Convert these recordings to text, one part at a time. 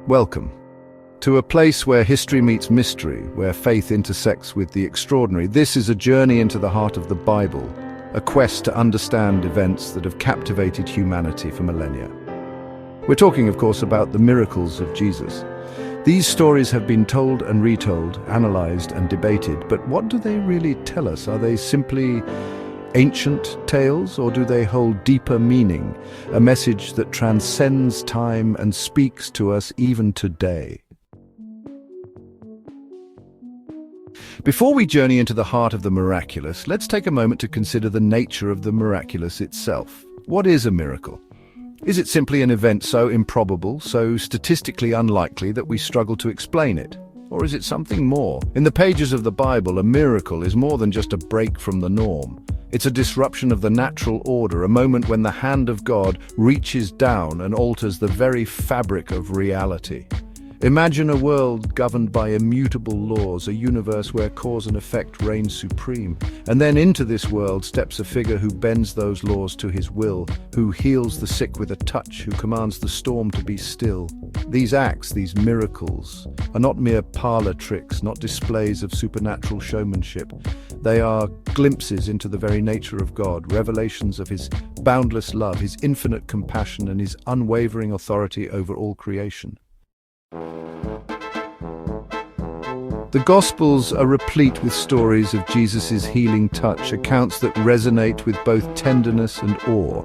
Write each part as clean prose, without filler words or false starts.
Welcome to a place where history meets mystery, where faith intersects with the extraordinary. This is a journey into the heart of the Bible, a quest to understand events that have captivated humanity for millennia. We're talking, of course, about the miracles of Jesus. These stories have been told and retold, analyzed and debated, but what do they really tell us? Are they simply ancient tales, or do they hold deeper meaning, a message that transcends time and speaks to us even today? Before we journey into the heart of the miraculous, let's take a moment to consider the nature of the miraculous itself. What is a miracle? Is it simply an event so improbable, so statistically unlikely that we struggle to explain it? Or is it something more? In the pages of the Bible, a miracle is more than just a break from the norm. It's a disruption of the natural order, a moment when the hand of God reaches down and alters the very fabric of reality. Imagine a world governed by immutable laws, a universe where cause and effect reign supreme. And then into this world steps a figure who bends those laws to his will, who heals the sick with a touch, who commands the storm to be still. These acts, these miracles, are not mere parlor tricks, not displays of supernatural showmanship. They are glimpses into the very nature of God, revelations of his boundless love, his infinite compassion, and his unwavering authority over all creation. The Gospels are replete with stories of Jesus' healing touch, accounts that resonate with both tenderness and awe.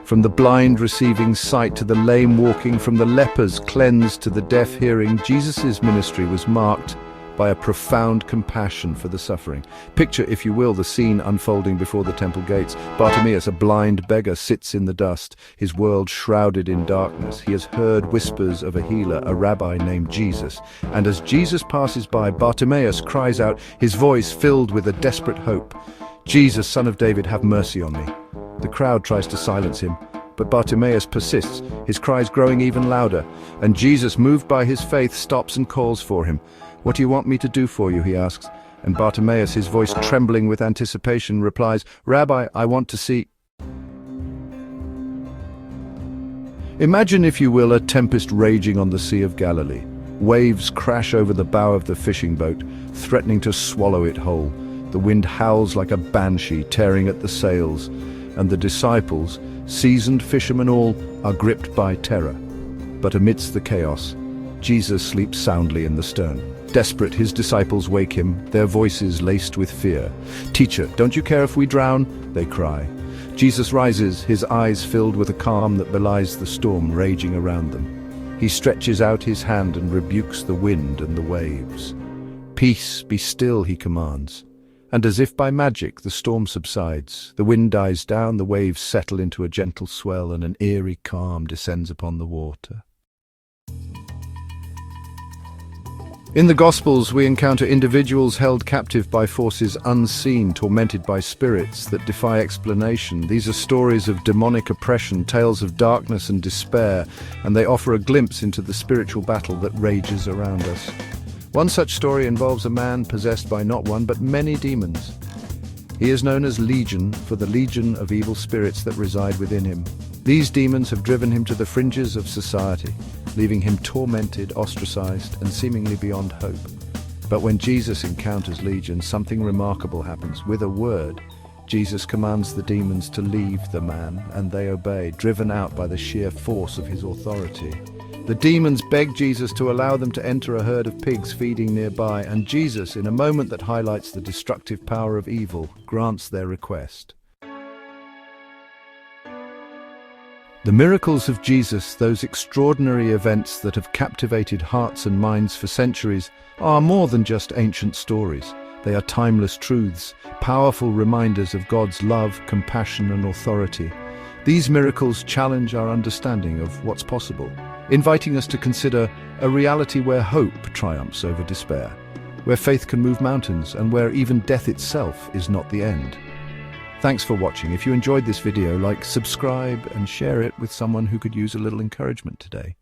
From the blind receiving sight to the lame walking, from the lepers cleansed to the deaf hearing, Jesus' ministry was marked by a profound compassion for the suffering. Picture, if you will, the scene unfolding before the temple gates. Bartimaeus, a blind beggar, sits in the dust, his world shrouded in darkness. He has heard whispers of a healer, a rabbi named Jesus. And as Jesus passes by, Bartimaeus cries out, his voice filled with a desperate hope, "Jesus, Son of David, have mercy on me." The crowd tries to silence him, but Bartimaeus persists, his cries growing even louder. And Jesus, moved by his faith, stops and calls for him. "What do you want me to do for you?" he asks. And Bartimaeus, his voice trembling with anticipation, replies, "Rabbi, I want to see." Imagine, if you will, a tempest raging on the Sea of Galilee. Waves crash over the bow of the fishing boat, threatening to swallow it whole. The wind howls like a banshee, tearing at the sails, and the disciples, seasoned fishermen all, are gripped by terror. But amidst the chaos, Jesus sleeps soundly in the stern. Desperate, his disciples wake him, their voices laced with fear. "Teacher, don't you care if we drown?" they cry. Jesus rises, his eyes filled with a calm that belies the storm raging around them. He stretches out his hand and rebukes the wind and the waves. "Peace, be still," he commands. And as if by magic, the storm subsides. The wind dies down, the waves settle into a gentle swell, and an eerie calm descends upon the water. In the Gospels, we encounter individuals held captive by forces unseen, tormented by spirits that defy explanation. These are stories of demonic oppression, tales of darkness and despair, and they offer a glimpse into the spiritual battle that rages around us. One such story involves a man possessed by not one but many demons. He is known as Legion for the legion of evil spirits that reside within him. These demons have driven him to the fringes of society, leaving him tormented, ostracized, and seemingly beyond hope. But when Jesus encounters Legion, something remarkable happens. With a word, Jesus commands the demons to leave the man, and they obey, driven out by the sheer force of his authority. The demons beg Jesus to allow them to enter a herd of pigs feeding nearby, and Jesus, in a moment that highlights the destructive power of evil, grants their request. The miracles of Jesus, those extraordinary events that have captivated hearts and minds for centuries, are more than just ancient stories. They are timeless truths, powerful reminders of God's love, compassion, and authority. These miracles challenge our understanding of what's possible, inviting us to consider a reality where hope triumphs over despair, where faith can move mountains, and where even death itself is not the end. Thanks for watching. If you enjoyed this video, subscribe and share it with someone who could use a little encouragement today.